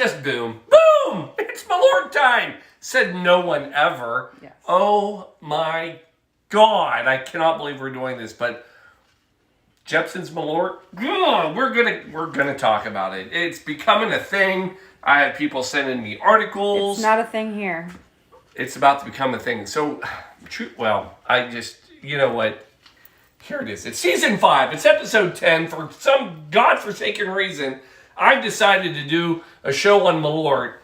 just boom. Boom! It's Malort time! Said no one ever. Yes. Oh my God. I cannot believe we're doing this, but Jeppson's Malort, we're gonna talk about it. It's becoming a thing. I have people sending me articles. It's not a thing here. It's about to become a thing. So, I just, you know what? Here it is. It's season 5. It's episode 10. For some godforsaken reason, I've decided to do a show on Malort,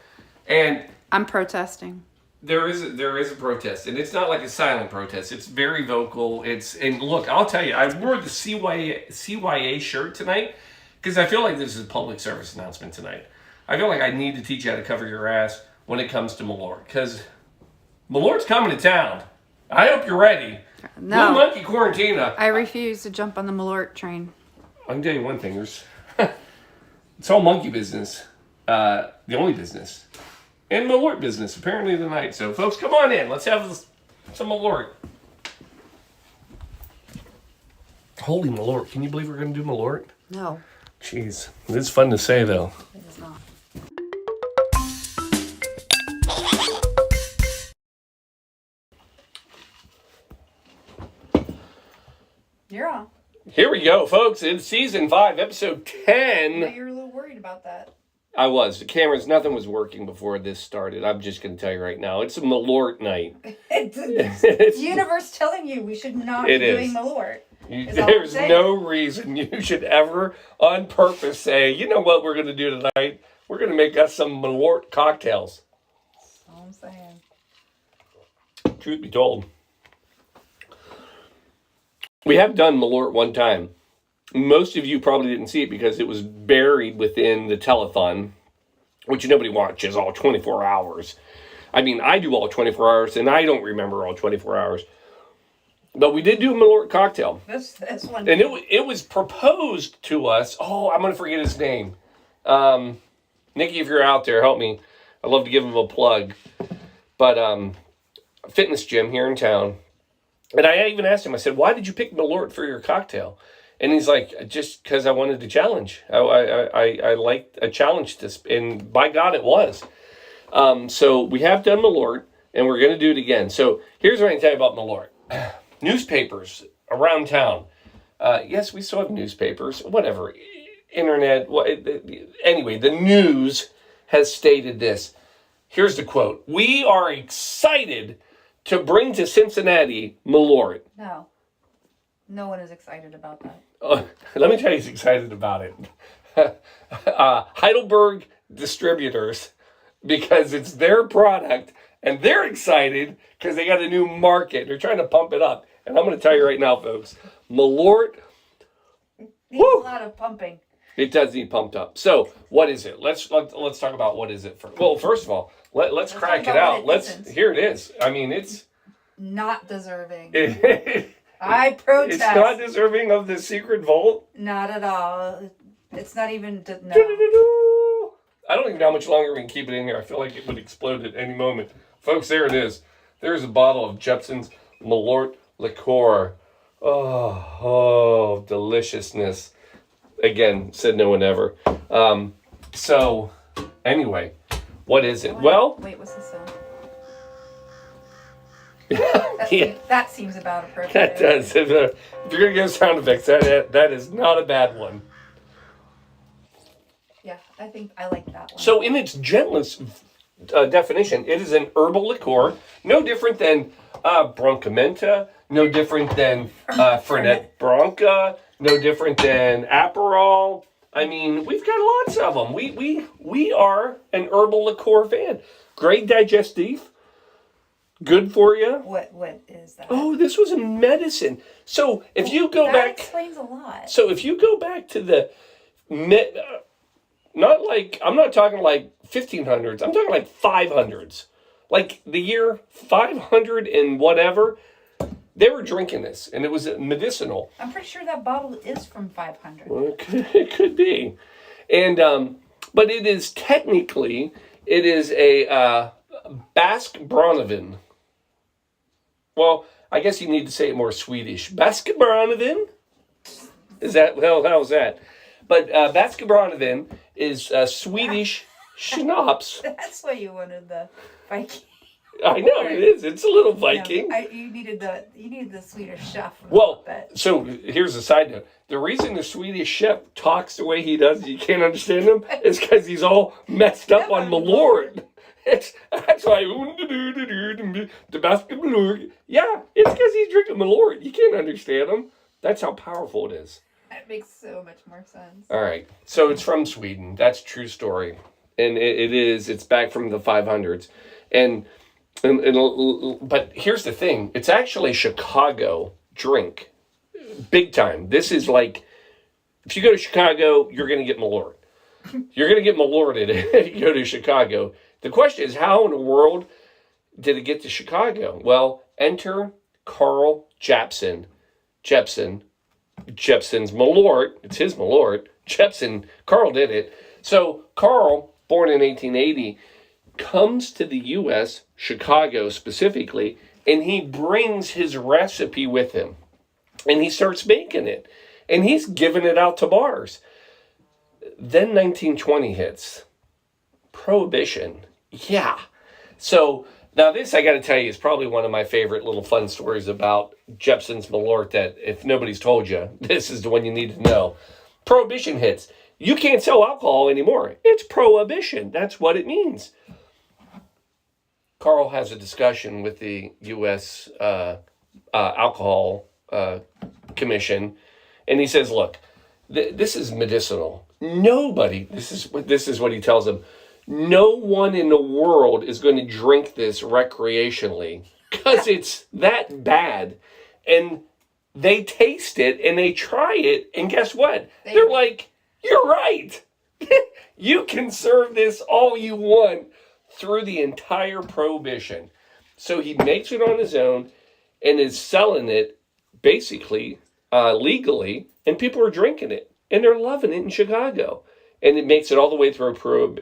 and I'm protesting. there is a protest, and it's not like a silent protest. It's very vocal. And look, I'll tell you, I wore the CYA shirt tonight because I feel like this is a public service announcement tonight. I feel like I need to teach you how to cover your ass when it comes to Malort, because Malort's coming to town. I hope you're ready. No. Blue Monkey Quarantina. I refuse to jump on the Malort train. I can tell you one thing. It's all monkey business. The only business. And Malort business, apparently, tonight. So, folks, come on in. Let's have some Malort. Holy Malort. Can you believe we're going to do Malort? No, Jeez. It's fun to say, though. it is not. You're on. Here we go, folks. It's season 5, episode 10. But you're a little worried about that. I was. The cameras, nothing was working before this started. I'm just going to tell you right now. It's a Malort night. It's the universe telling you we should not be doing Malort. There's no reason you should ever, on purpose, say, you know what we're going to do tonight? We're going to make us some Malort cocktails. That's all I'm saying. Truth be told, we have done Malort one time. Most of you probably didn't see it because it was buried within the telethon, which nobody watches all 24 hours. I mean, I do all 24 hours, and I don't remember all 24 hours. But we did do a Malort cocktail. This one. And it was proposed to us. Oh, I'm going to forget his name. Nikki, if you're out there, help me. I'd love to give him a plug. But a fitness gym here in town. And I even asked him, I said, why did you pick Malort for your cocktail? And he's like, just because I wanted to challenge. I liked a challenge and by God, it was. So we have done Malort, and we're going to do it again. So here's what I can tell you about Malort. Newspapers around town. Yes, we still have newspapers. Whatever. Internet. Anyway, the news has stated this. Here's the quote. We are excited to bring to Cincinnati Malort. No. No one is excited about that. Let me tell you who's excited about it. Heidelberg Distributors, because it's their product, and they're excited because they got a new market. They're trying to pump it up. And I'm going to tell you right now, folks, Malort needs a lot of pumping. It does need pumped up. So, what is it? Let's talk about what is it. Well, first of all, let's crack it out. Here it is. I mean, it's not deserving. I protest. It's not deserving of the secret vault. Not at all. It's not even. No. I don't even know how much longer we can keep it in here. I feel like it would explode at any moment. Folks, there it is. There's a bottle of Jeppson's Malort liqueur. Oh, deliciousness. Again, said no one ever. So, anyway, what is it? Well... Wait, what's the sound? Yeah. That seems about appropriate. That does. If you're going to give sound effects, that is not a bad one. Yeah, I think I like that one. So in its gentlest definition, it is an herbal liqueur, no different than Broncamenta, no different than Fernet Branca, no different than Aperol. I mean, we've got lots of them. We are an herbal liqueur fan. Great digestive. Good for you. What is that? Oh, this was a medicine. So if you go back... That explains a lot. So if you go back to the... I'm not talking like 1500s. I'm talking like 500s. Like the year 500 and whatever. They were drinking this, and it was medicinal. I'm pretty sure that bottle is from 500. Well, it could be. And, but it is technically, it is a Basque Bronavin. Well, I guess you need to say it more Swedish. Basque Bronavin? Is that, well, how's that? But Basque Bronavin is Swedish Schnapps. That's why you wanted the Viking. I know it is. It's a little Viking. No, you needed the Swedish chef. Well, so here's a side note. The reason the Swedish chef talks the way he does, you can't understand him, is because he's all messed up on Malort. That's why. The basket Malort. Yeah, it's because he's drinking Malort. You can't understand him. That's how powerful it is. That makes so much more sense. All right. So it's from Sweden. That's a true story. And it's back from the 500s. But here's the thing. It's actually a Chicago drink. Big time. This is like, if you go to Chicago, you're going to get Malort. You're going to get Malorted if you go to Chicago. The question is, how in the world did it get to Chicago? Well, enter Carl Jeppson. Jeppson's Malort. It's his Malort. Jeppson. Carl did it. So Carl, born in 1880, comes to the U.S., Chicago specifically, and he brings his recipe with him. And he starts making it. And he's giving it out to bars. Then 1920 hits. Prohibition. Yeah. So now this, I got to tell you, is probably one of my favorite little fun stories about Jeppson's Malort that if nobody's told you, this is the one you need to know. Prohibition hits. You can't sell alcohol anymore. It's prohibition. That's what it means. Carl has a discussion with the U.S. Alcohol Commission, and he says, look, this is medicinal. Nobody, this is what he tells them, no one in the world is going to drink this recreationally because it's that bad. And they taste it, and they try it, and guess what? They're like, you're right. You can serve this all you want through the entire prohibition. So he makes it on his own and is selling it basically legally, and people are drinking it, and they're loving it in Chicago. And it makes it all the way through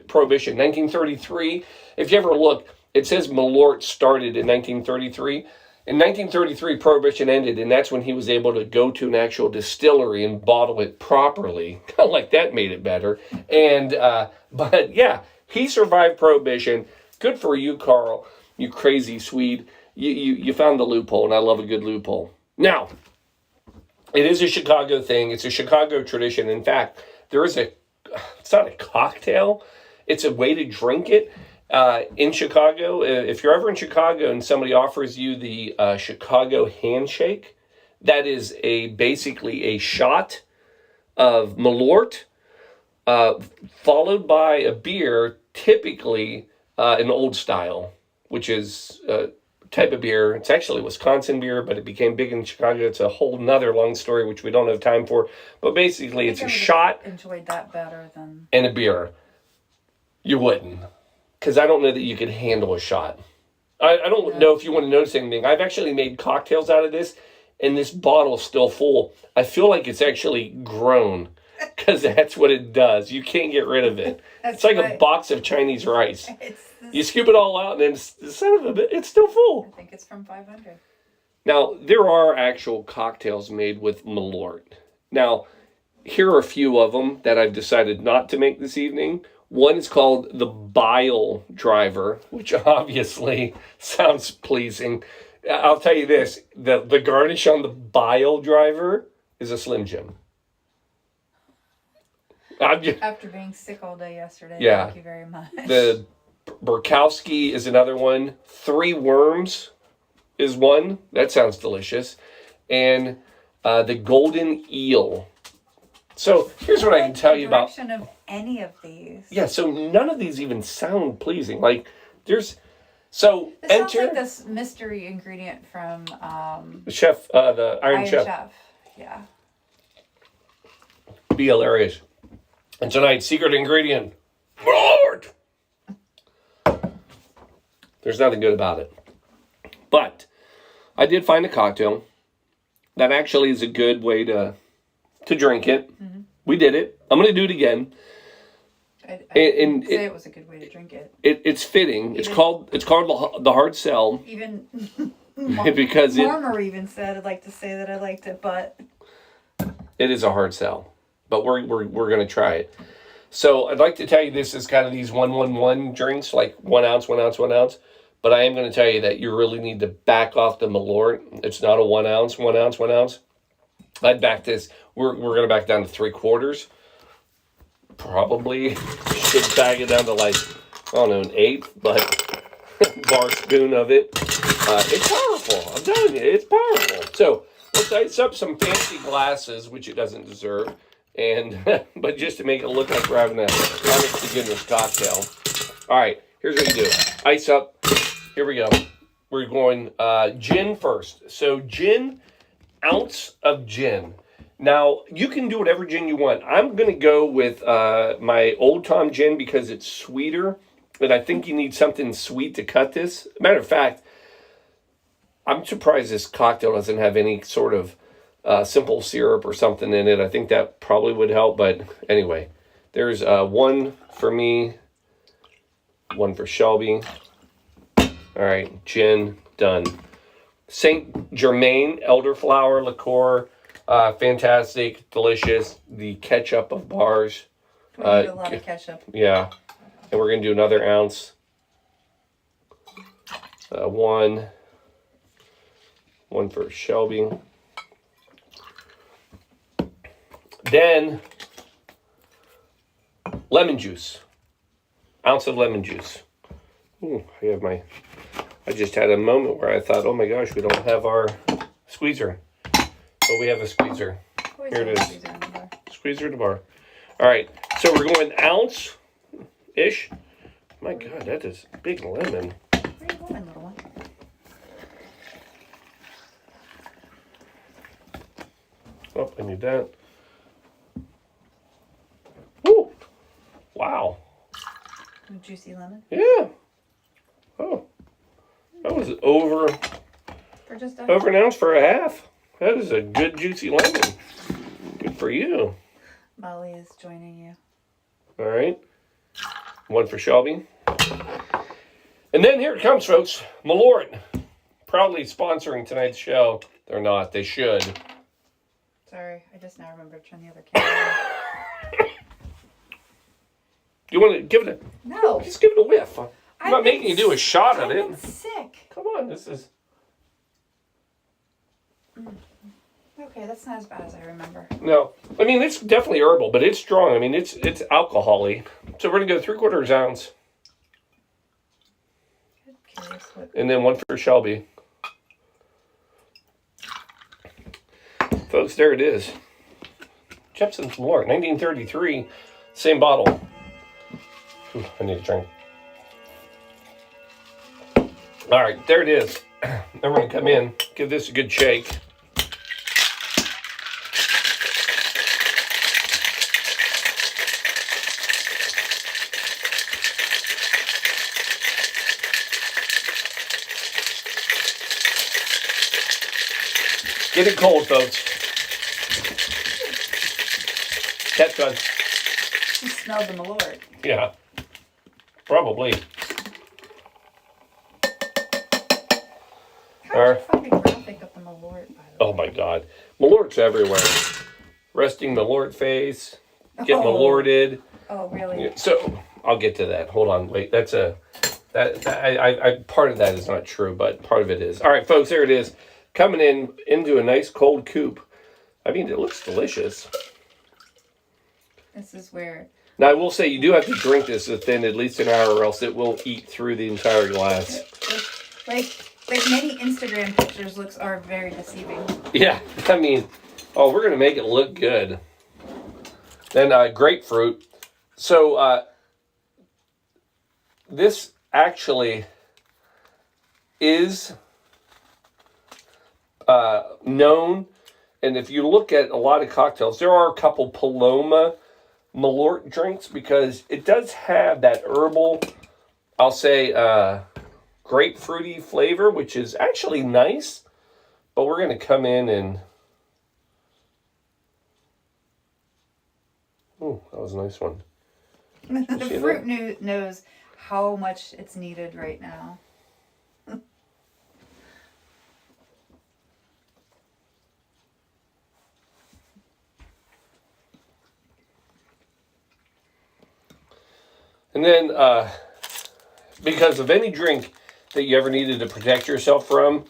Prohibition. 1933, if you ever look, it says Malort started in 1933. In 1933, Prohibition ended, and that's when he was able to go to an actual distillery and bottle it properly. Kind of like that made it better. And but yeah, he survived Prohibition. Good for you, Carl. You crazy Swede. You found the loophole, and I love a good loophole. Now, it is a Chicago thing. It's a Chicago tradition. In fact, it's not a cocktail. It's a way to drink it. In Chicago, if you're ever in Chicago and somebody offers you the Chicago handshake, that is basically a shot of Malort, followed by a beer, typically an old style, which is a type of beer. It's actually Wisconsin beer, but it became big in Chicago. It's a whole nother long story, which we don't have time for. But basically, it's a shot. Enjoyed that better than. And a beer. You wouldn't. Because I don't know that you could handle a shot. I don't know if you want to notice anything. I've actually made cocktails out of this, and this bottle's still full. I feel like it's actually grown, because that's what it does. You can't get rid of it. It's like a box of Chinese rice. You scoop it all out, and then it's still full. I think it's from 500. Now, there are actual cocktails made with Malort. Now, here are a few of them that I've decided not to make this evening. One is called the Bile Driver, which obviously sounds pleasing. I'll tell you this, the garnish on the Bile Driver is a Slim Jim. After being sick all day yesterday, thank you very much. The Burkowski is another one. 3 Worms is one. That sounds delicious. And the Golden Eel. So here's what I can tell you about of any of these. Yeah, so none of these even sound pleasing. Like this sounds like this mystery ingredient from the chef, the Iron Chef. Yeah. Be hilarious. And tonight's secret ingredient, Malort. There's nothing good about it. But I did find a cocktail that actually is a good way to drink it. Mm-hmm. We did it. I'm going to do it again. I didn't say it was a good way to drink it. It's fitting. It's called the hard sell. Even because Marmer even said I'd like to say that I liked it, but it is a hard sell. But we're going to try it. So I'd like to tell you this is kind of these 1-1-1 drinks, like 1 ounce, 1 ounce, 1 ounce. But I am going to tell you that you really need to back off the Malort. It's not a 1 ounce, 1 ounce, 1 ounce. I'd back this. We're going to back down to 3/4. Probably should bag it down to like, I don't know, an eighth, but bar spoon of it. It's powerful. I'm telling you, it's powerful. So let's ice up some fancy glasses, which it doesn't deserve. And but just to make it look like we're having a honest to goodness cocktail. All right, here's what you do. Ice up. Here we go. We're going gin first. So gin, ounce of gin. Now, you can do whatever gin you want. I'm going to go with my Old Tom gin because it's sweeter. And I think you need something sweet to cut this. Matter of fact, I'm surprised this cocktail doesn't have any sort of simple syrup or something in it. I think that probably would help. But anyway, there's one for me, one for Shelby. All right, gin, done. Saint Germain elderflower liqueur, fantastic, delicious. The ketchup of bars. We need a lot of ketchup. Yeah, and we're gonna do another ounce. One for Shelby. Then lemon juice, ounce of lemon juice. Ooh, I just had a moment where I thought, oh my gosh, we don't have our squeezer. But we have a squeezer. Here it is. Squeezer in the bar. All right, so we're going ounce-ish. My God, that is a big lemon. Where are you going, little one? Oh, I need that. Woo! Wow. Juicy lemon? Yeah. Oh. That was over an ounce for a half. That is a good juicy lemon. Good for you. Molly is joining you. All right. One for Shelby. And then here it comes, folks. Malort. Proudly sponsoring tonight's show. They're not. They should. Sorry, I just now remembered to turn the other camera on. Do you want to give it a... No. Just give it a whiff. I'm not making you do a shot at it. I'm sick. Come on, this is... Okay, that's not as bad as I remember. No. I mean, it's definitely herbal, but it's strong. I mean, it's alcohol-y. So we're going to go 3/4 ounce. And then one for Shelby. Folks, there it is. Jeppson's Malort, 1933. Same bottle. Ooh, I need a drink. All right, there it is. Then we're going to come in, give this a good shake. Get it cold, folks. That's good. You smelled the Malort. Yeah. Probably. How did you find a graphic of the Malort, by the way? Oh my God. Malort's everywhere. Resting Malort face. Get Malorted. Oh, really? So, I'll get to that. Hold on. Wait. That's a... I part of that is not true, but part of it is. All right, folks, there it is. Coming into a nice cold coupe. I mean, it looks delicious. This is where... Now, I will say you do have to drink this within at least an hour or else it will eat through the entire glass. Like many Instagram pictures are very deceiving. Yeah, I mean, we're going to make it look good. Then grapefruit. So, this actually is... known, and if you look at a lot of cocktails, there are a couple Paloma Malort drinks because it does have that herbal, I'll say, grapefruity flavor, which is actually nice, but we're going to come in and... Oh, that was a nice one. The fruit knows how much it's needed right now. And then, because of any drink that you ever needed to protect yourself from,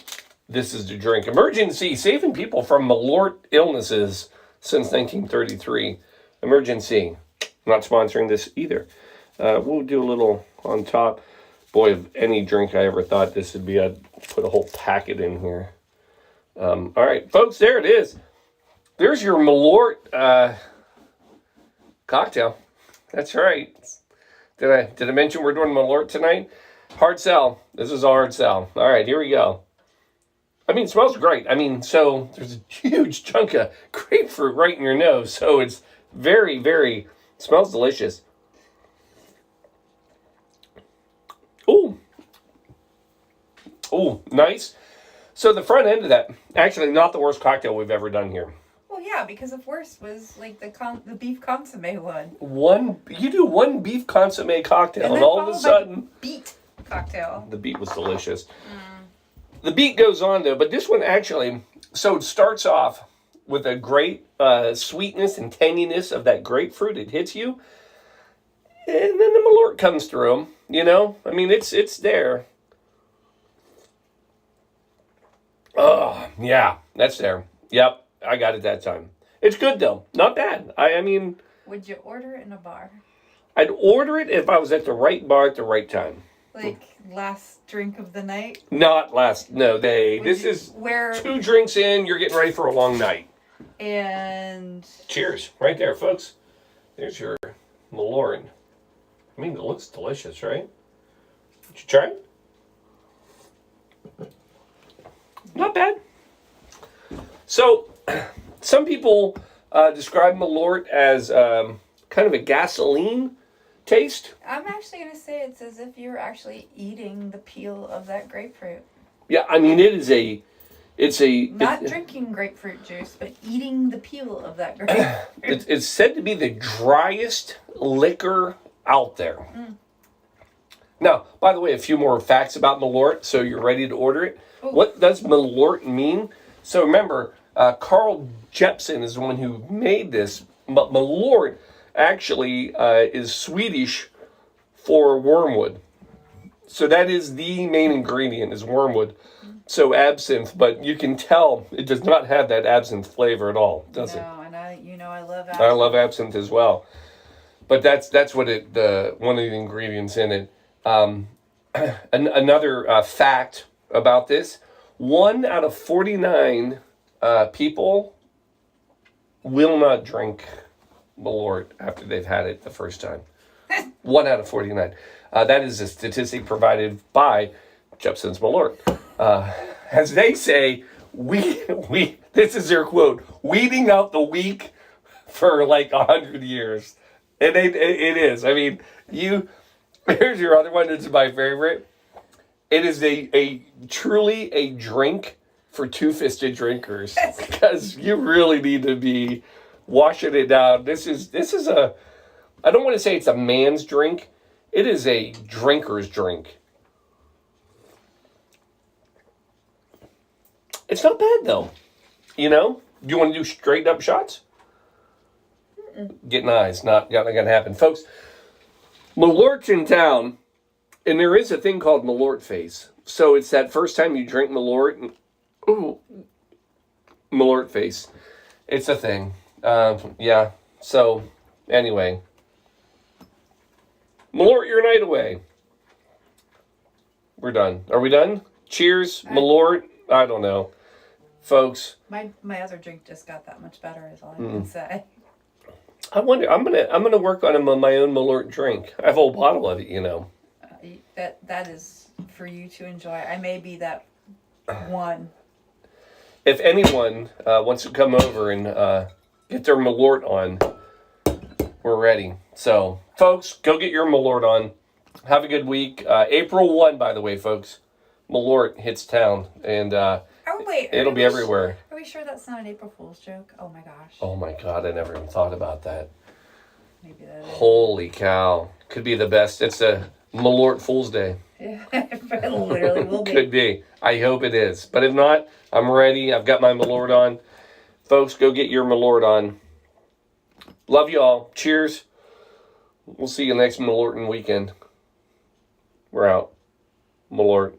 this is the drink. Emergency, saving people from Malort illnesses since 1933. Emergency. I'm not sponsoring this either. We'll do a little on top. Boy, of any drink I ever thought this would be, I'd put a whole packet in here. All right, folks, there it is. There's your Malort cocktail. That's right. Did I mention we're doing Malort tonight? Hard sell. This is a hard sell. All right, here we go. I mean, it smells great. I mean, so there's a huge chunk of grapefruit right in your nose. So it's very, very, smells delicious. Ooh. Ooh, nice. So the front end of that, actually not the worst cocktail we've ever done here. Well, yeah, because the worst was like the beef consomme one. You do one beef consomme cocktail, and all of a sudden, beet cocktail. The beet was delicious. The beet goes on though, but this one actually, so it starts off with a great sweetness and tanginess of that grapefruit. It hits you, and then the Malort comes through. You know, I mean, it's there. Oh yeah, that's there. Yep. I got it that time. It's good, though. Not bad. I mean... Would you order it in a bar? I'd order it if I was at the right bar at the right time. Like last drink of the night? Not last... No, this is where 2 drinks in, you're getting ready for a long night. And... Cheers. Right there, folks. There's your Malort. I mean, it looks delicious, right? Did you try it? Not bad. So... Some people describe Malort as kind of a gasoline taste. I'm actually going to say it's as if you're actually eating the peel of that grapefruit. Yeah, I mean, it's Not drinking grapefruit juice, but eating the peel of that grapefruit. It's said to be the driest liquor out there. Now, by the way, a few more facts about Malort, so you're ready to order it. Ooh. What does Malort mean? So remember... Carl Jeppson is the one who made this. But Malort actually is Swedish for wormwood. So that is the main ingredient is wormwood. So absinthe, but you can tell it does not have that absinthe flavor at all, does it? No, and I love absinthe. I love absinthe as well. But that's what one of the ingredients in it. Another fact about this, 1 out of 49 people will not drink Malort after they've had it the first time. 1 out of 49. That is a statistic provided by Jeppson's Malort. As they say, we this is their quote, weeding out the weak for like 100 years. And it is. I mean, here's your other one. It's my favorite. It is a truly a drink for two-fisted drinkers, because you really need to be washing it down. This is I don't want to say it's a man's drink. It is a drinker's drink. It's not bad though. You know? Do you want to do straight up shots? Getting eyes, not gonna happen. Folks, Malort's in town, and there is a thing called Malort face. So it's that first time you drink Malort, ooh, Malort face. It's a thing. Yeah. So, anyway. Malort your night away. We're done. Are we done? Cheers, Malort. I don't know. Folks. My other drink just got that much better is all I can say. I wonder, I'm gonna work on my own Malort drink. I have a whole bottle of it, you know. That is for you to enjoy. I may be that one. If anyone wants to come over and get their Malort on, we're ready. So, folks, go get your Malort on. Have a good week. April 1, by the way, folks. Malort hits town, and it'll be everywhere. Are we sure that's not an April Fool's joke? Oh, my gosh. Oh, my God. I never even thought about that. Maybe that is. Holy cow. Could be the best. It's a Malort Fool's Day. Yeah, it literally will be. Could be. I hope it is. But if not, I'm ready. I've got my Malort on. Folks, go get your Malort on. Love you all. Cheers. We'll see you next Malorton weekend. We're out. Malort.